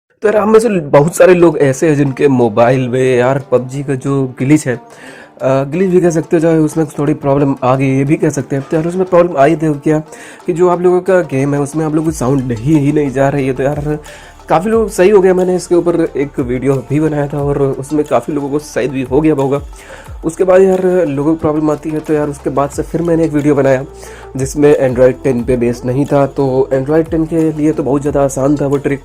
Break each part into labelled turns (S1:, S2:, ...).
S1: तो यार हम में से बहुत सारे लोग ऐसे हैं जिनके मोबाइल में यार पबजी का जो ग्लिच है, ग्लिच भी कह सकते हो, चाहे उसमें थोड़ी प्रॉब्लम आ गई ये भी कह सकते हैं। तो यार उसमें प्रॉब्लम आई थी क्या कि जो आप लोगों का गेम है उसमें आप लोगों को साउंड नहीं जा रही है। तो यार काफ़ी लोग सही हो गया, मैंने इसके ऊपर एक वीडियो भी बनाया था और उसमें काफ़ी लोगों को सही भी हो गया होगा। उसके बाद यार लोगों को प्रॉब्लम आती है, तो यार उसके बाद से फिर मैंने एक वीडियो बनाया जिसमें एंड्रॉयड 10 पे बेस नहीं था। तो एंड्रॉयड 10 के लिए तो बहुत ज़्यादा आसान था वो ट्रिक,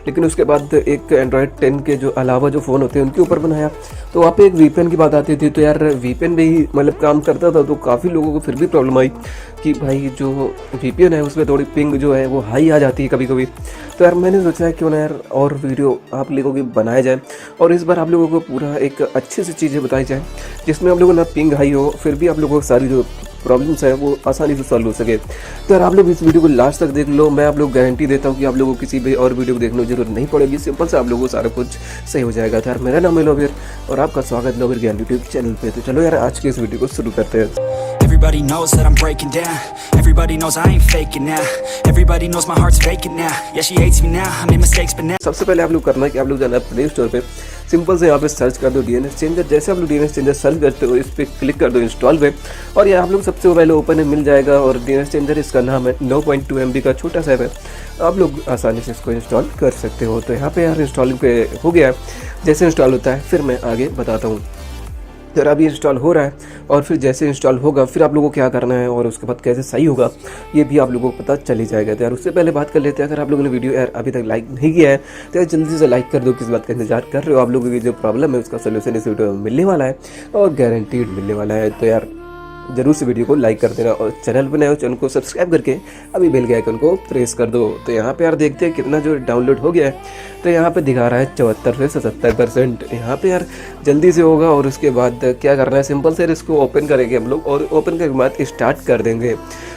S1: लेकिन उसके बाद एक एंड्रॉयड 10 के जो अलावा जो फ़ोन होते हैं उनके ऊपर बनाया। तो वहाँ पे एक वीपीएन की बात आती थी, तो यार वीपीएन भी मतलब काम करता था। तो काफ़ी लोगों को फिर भी प्रॉब्लम आई कि भाई जो वीपीएन है उसमें थोड़ी पिंग जो है वो हाई आ जाती है कभी कभी। तो यार मैंने सोचा है क्यों ना यार और वीडियो आप लोगों की बनाया जाए और इस बार आप लोगों को पूरा एक अच्छी सी चीज़ें बताई जाए जिसमें आप लोगों ना पिंग हाई हो, फिर भी आप लोगों को सारी जो प्रॉब्लम्स है वो आसानी से सॉल्व हो सके। तो यार आप लोग इस वीडियो को लास्ट तक देख लो, मैं आप लोग गारंटी देता हूँ कि आप लोगों को किसी भी और वीडियो को देखने की जरूरत नहीं पड़ेगी, सिंपल से आप लोगों को सारा कुछ सही हो जाएगा। तो यार मेरा नाम है लोबिर और आपका स्वागत है लोबिर ज्ञान यूट्यूब चैनल पे। तो चलो यार आज के इस वीडियो को शुरू करते हैं।
S2: Everybody knows that I'm breaking down. Everybody knows I ain't faking now. Everybody knows my heart's vacant now. Yeah, she hates me now. I made mistakes but now.
S1: सबसे पहले आप लोग करना है कि आप लोग जाना है प्ले स्टोर पे, सिंपल से यहाँ पे सर्च कर दो डीएनएस चेंजर। जैसे आप लोग डीएनएस चेंजर सर्च करते हो इस पर क्लिक कर दो इंस्टॉल पे और ये आप लोग सबसे पहले ओपन है मिल जाएगा। और डीएनएस चेंजर इसका नाम है 9.2 MB का छोटा सा है, आप लोग आसानी से इसको इंस्टॉल कर सकते हो। तो यहाँ पे यार इंस्टॉलिंग पे हो गया, जैसे इंस्टॉल होता है फिर मैं आगे बताता हूँ। तो अभी इंस्टॉल हो रहा है और फिर जैसे इंस्टॉल होगा फिर आप लोगों को क्या करना है और उसके बाद कैसे सही होगा ये भी आप लोगों को पता चल ही जाएगा। तो यार उससे पहले बात कर लेते हैं, अगर आप लोगों ने वीडियो यार अभी तक लाइक नहीं किया है तो यार जल्दी से लाइक कर दो। किस बात का इंतजार कर रहे हो? आप लोगों की जो प्रॉब्लम है उसका सोल्यूशन इस वीडियो में मिलने वाला है और गारंटीड मिलने वाला है। तो यार जरूर से वीडियो को लाइक कर देना और चैनल पर नए हो चैनल को सब्सक्राइब करके अभी बेल के आइकन को प्रेस कर दो। तो यहाँ पे यार देखते हैं कितना जो डाउनलोड हो गया है। तो यहाँ पे दिखा रहा है 74 से 77%। यहाँ पे यार जल्दी से होगा और उसके बाद क्या करना है, सिंपल से इसको ओपन करेंगे हम लोग और ओपन करने के बाद स्टार्ट कर देंगे।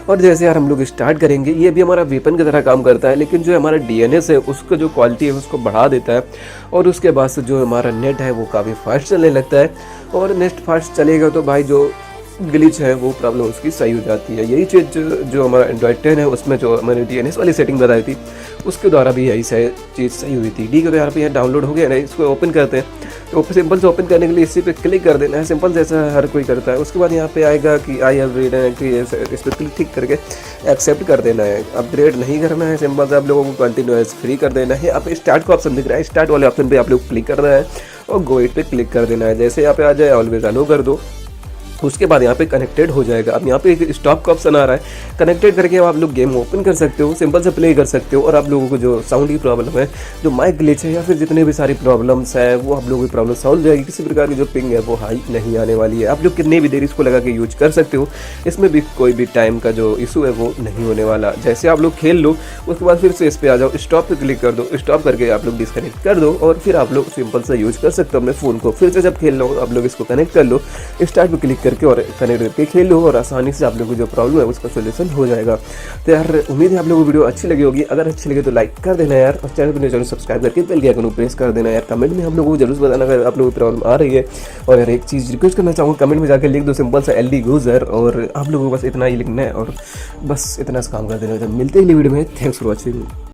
S1: और जैसे यार हम लोग स्टार्ट करेंगे ये भी हमारा वेपन की तरह काम करता है, लेकिन जो हमारा डीएनएस है उसका जो क्वालिटी है उसको बढ़ा देता है और उसके बाद से जो हमारा नेट है वो काफ़ी फास्ट चलने लगता है। और नेट फास्ट चलेगा तो भाई जो ग्लिच है वो प्रॉब्लम उसकी सही हो जाती है। यही चीज़ जो हमारा एंड्रॉयड 10 है उसमें जो मैंने डीएनएस वाली सेटिंग बताई थी उसके द्वारा भी यही चीज़ सही हुई थी। ठीक है, तो यहाँ पे यहाँ डाउनलोड हो गया ना, इसको ओपन करते हैं। तो सिंपल से ओपन करने के लिए इसी पे क्लिक कर देना है, सिंपल जैसा हर कोई करता है। उसके बाद यहाँ पे आएगा कि आई हैव रीड कि इस पर क्लिक करके एक्सेप्ट कर देना है, अपग्रेड नहीं करना है। सिंपल से आप लोगों को कंटिन्यूअस फ्री कर देना है। आप स्टार्ट का ऑप्शन दिख रहा है, स्टार्ट वाले ऑप्शन पर आप लोग क्लिक करना है और गो इट पे क्लिक कर देना है। जैसे यहाँ पे आ जाए ऑलवेज अलो कर दो, उसके बाद यहाँ पे कनेक्टेड हो जाएगा। अब यहाँ पे एक स्टॉप का ऑप्शन आ रहा है, कनेक्टेड करके आप लोग गेम ओपन कर सकते हो, सिंपल से प्ले कर सकते हो। और आप लोगों को जो साउंड की प्रॉब्लम है, जो माइक ग्लिच है या फिर जितने भी सारी प्रॉब्लम्स है वो आप लोगों की प्रॉब्लम सॉल्व हो जाएगी। किसी प्रकार की जो पिंग है वो हाई नहीं आने वाली है। आप लोग कितनी भी देर इसको लगा के यूज कर सकते हो, इसमें भी कोई भी टाइम का जो इशू है वो नहीं होने वाला। जैसे आप लोग खेल लो उसके बाद फिर से इस पर आ जाओ, स्टॉप पे क्लिक कर दो, स्टॉप करके आप लोग डिस्कनेक्ट कर दो और फिर आप लोग सिंपल से यूज कर सकते हो अपने फ़ोन को। फिर से जब खेल लो आप लोग इसको कनेक्ट कर लो, स्टार्ट पे क्लिक करके और कनेक्ट के खेलो और आसानी से आप लोगों को जो प्रॉब्लम है उसका सोल्यूशन हो जाएगा। तो यार उम्मीद है आप लोगों को वीडियो अच्छी लगी होगी, अगर अच्छी लगे तो लाइक कर देना यार और चैनल को जरूर सब्सक्राइब करके बेल के आइकन को प्रेस कर देना यार। कमेंट में हम लोगों को जरूर बताना अगर आप लोगों को प्रॉब्लम आ रही है। और यार एक चीज़ रिक्वेस्ट करना चाहूँगा, कमेंट में जाकर लिख दो सिंपल सा एलडी यूजर और आप लोगों को बस इतना ही लिखना है और बस इतना सा काम कर देना है। तो मिलते ही वीडियो में, थैंक्स फॉर वॉचिंग।